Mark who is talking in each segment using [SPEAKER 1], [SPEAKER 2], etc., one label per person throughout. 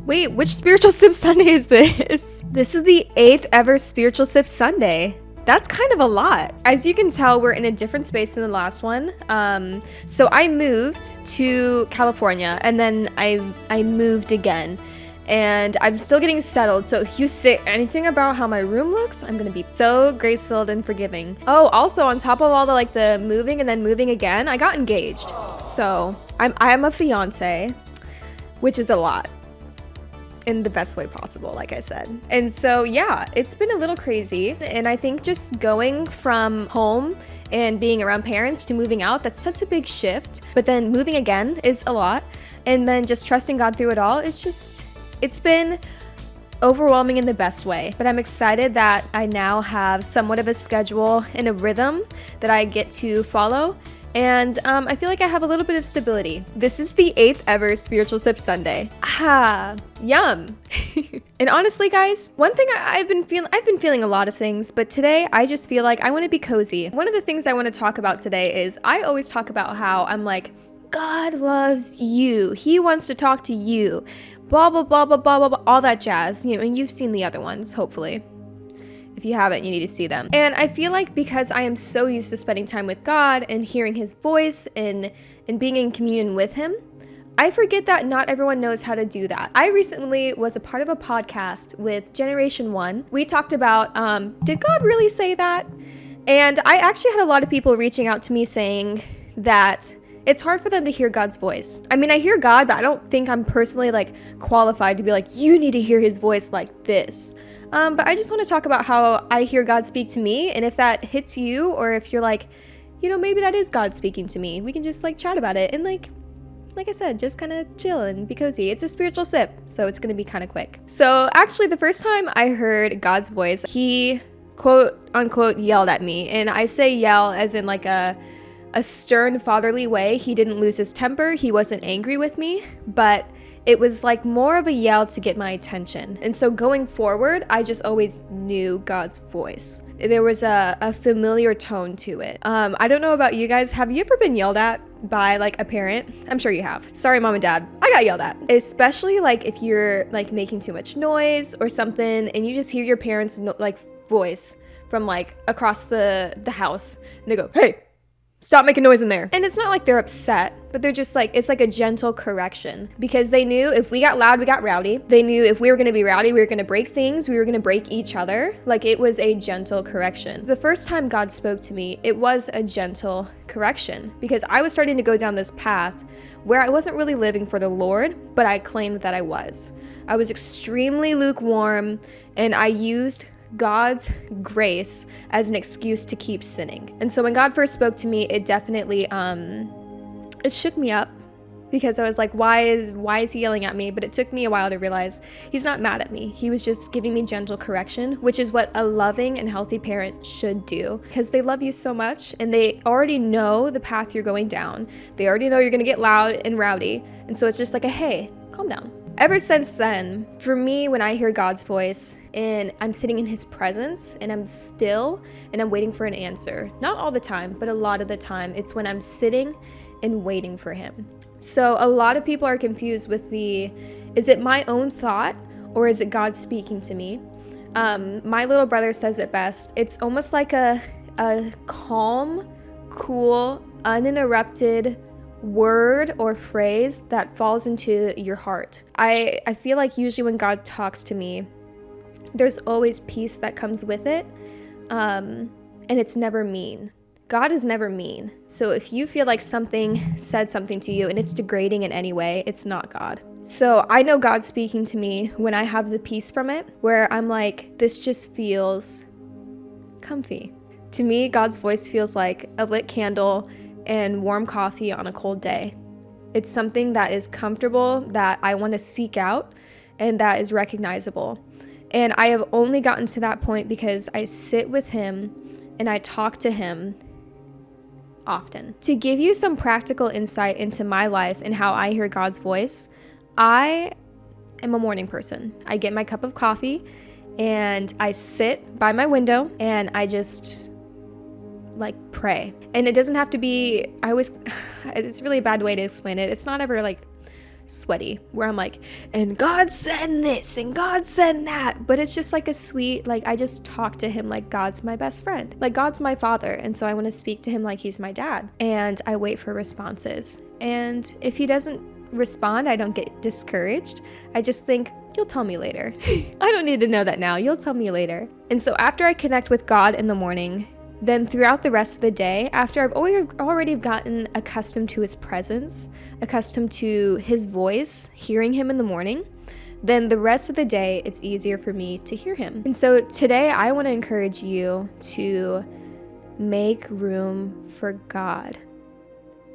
[SPEAKER 1] Wait, which spiritual sip Sunday is this? This is the 8th ever spiritual sip Sunday. That's kind of a lot. As you can tell, we're in a different space than the last one. So I moved to California and then I moved again. And I'm still getting settled, so if you say anything about how my room looks, I'm gonna be so grace-filled and forgiving. Oh, also on top of all the moving and then moving again, I got engaged. So I'm a fiance, which is a lot. In the best way possible, like I said. And so yeah, it's been a little crazy. And I think just going from home and being around parents to moving out, that's such a big shift. But then moving again is a lot. And then just trusting God through it all, it's been overwhelming in the best way. But I'm excited that I now have somewhat of a schedule and a rhythm that I get to follow. And I feel like I have a little bit of stability. This is the 8th ever Spiritual Sip Sunday. Ah, yum. And honestly, guys, one thing I've been feeling a lot of things, but today I just feel like I want to be cozy. One of the things I want to talk about today is I always talk about how I'm like, God loves you. He wants to talk to you. Blah, blah, blah, blah, blah, blah, blah, all that jazz. You know, and you've seen the other ones, hopefully. If you haven't, you need to see them. And I feel like because I am so used to spending time with God and hearing his voice and being in communion with him, I forget that not everyone knows how to do that. I recently was a part of a podcast with Generation 1. We talked about, did God really say that? And I actually had a lot of people reaching out to me saying that it's hard for them to hear God's voice. I mean, I hear God, but I don't think I'm personally qualified to be like, you need to hear his voice like this. But I just want to talk about how I hear God speak to me, and if that hits you, or if you're like, you know, maybe that is God speaking to me, we can just chat about it and like I said, just kind of chill and be cozy. It's a spiritual sip, so it's gonna be kind of quick. So actually, the first time I heard God's voice, he quote unquote yelled at me, and I say yell as in a stern fatherly way. He didn't lose his temper. He wasn't angry with me, but it was more of a yell to get my attention. And so going forward, I just always knew God's voice. There was a familiar tone to it. I don't know about you guys. Have you ever been yelled at by a parent? I'm sure you have. Sorry, mom and dad. I got yelled at. Especially if you're making too much noise or something and you just hear your parents' voice from across the house and they go, hey, stop making noise in there. And it's not they're upset, but they're just it's a gentle correction, because they knew if we got loud, we got rowdy. They knew if we were going to be rowdy, we were going to break things, we were going to break each other. It was a gentle correction. The first time God spoke to me, it was a gentle correction, because I was starting to go down this path where I wasn't really living for the Lord, but I claimed that I was. I was extremely lukewarm, and I used God's grace as an excuse to keep sinning. And so when God first spoke to me, it definitely it shook me up, because I was like, why is he yelling at me? But it took me a while to realize he's not mad at me. He was just giving me gentle correction, which is what a loving and healthy parent should do, because they love you so much and they already know the path you're going down. They already know you're going to get loud and rowdy. And so it's just a hey, calm down. Ever since then, for me, when I hear God's voice and I'm sitting in his presence and I'm still and I'm waiting for an answer, not all the time, but a lot of the time, it's when I'm sitting and waiting for him. So a lot of people are confused with is it my own thought or is it God speaking to me? My little brother says it best. It's almost like a calm, cool, uninterrupted word or phrase that falls into your heart. I feel like usually when God talks to me, there's always peace that comes with it, and it's never mean. God is never mean. So if you feel like something said something to you and it's degrading in any way, it's not God. So I know God's speaking to me when I have the peace from it, where I'm like, this just feels comfy. To me, God's voice feels like a lit candle and warm coffee on a cold day. It's something that is comfortable, that I want to seek out, and that is recognizable. And I have only gotten to that point because I sit with him and I talk to him often. To give you some practical insight into my life and how I hear God's voice, I am a morning person. I get my cup of coffee and I sit by my window and I just pray. And it doesn't have to be, it's really a bad way to explain it. It's not ever sweaty, where I'm like, and God said this and God said that. But it's just like a sweet, like I just talk to him like God's my best friend. Like God's my father. And so I want to speak to him like he's my dad. And I wait for responses. And if he doesn't respond, I don't get discouraged. I just think, you'll tell me later. I don't need to know that now. You'll tell me later. And so after I connect with God in the morning, then throughout the rest of the day, after I've already gotten accustomed to his presence, accustomed to his voice, hearing him in the morning, then the rest of the day, it's easier for me to hear him. And so today I want to encourage you to make room for God.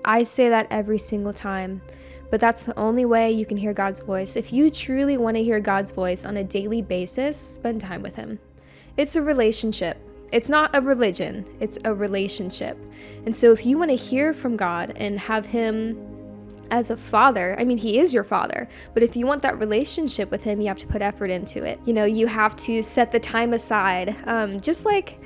[SPEAKER 1] I say that every single time, but that's the only way you can hear God's voice. If you truly want to hear God's voice on a daily basis, spend time with him. It's a relationship. It's not a religion, it's a relationship. And so if you want to hear from God and have him as a father, I mean, he is your father, but if you want that relationship with him, you have to put effort into it. You know, you have to set the time aside. Just like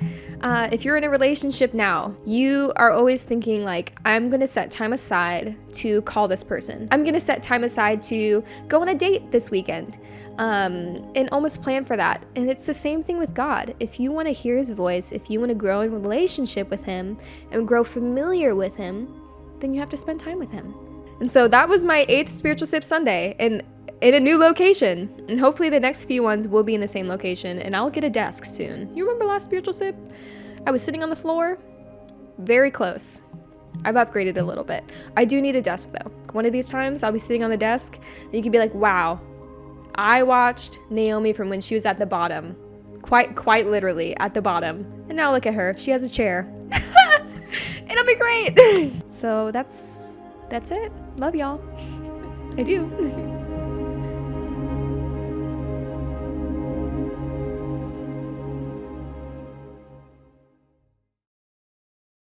[SPEAKER 1] if you're in a relationship now, you are always thinking like, I'm going to set time aside to call this person. I'm going to set time aside to go on a date this weekend. And almost plan for that. And it's the same thing with God. If you want to hear his voice, if you want to grow in relationship with him and grow familiar with him, then you have to spend time with him. And so that was my 8th Spiritual Sip Sunday in a new location. And hopefully the next few ones will be in the same location, and I'll get a desk soon. You remember last Spiritual Sip? I was sitting on the floor. Very close. I've upgraded a little bit. I do need a desk though. One of these times I'll be sitting on the desk and you can be like, wow, I watched Naomi from when she was at the bottom, quite literally at the bottom. And now look at her. She has a chair. It'll be great. So that's it. Love y'all. I do.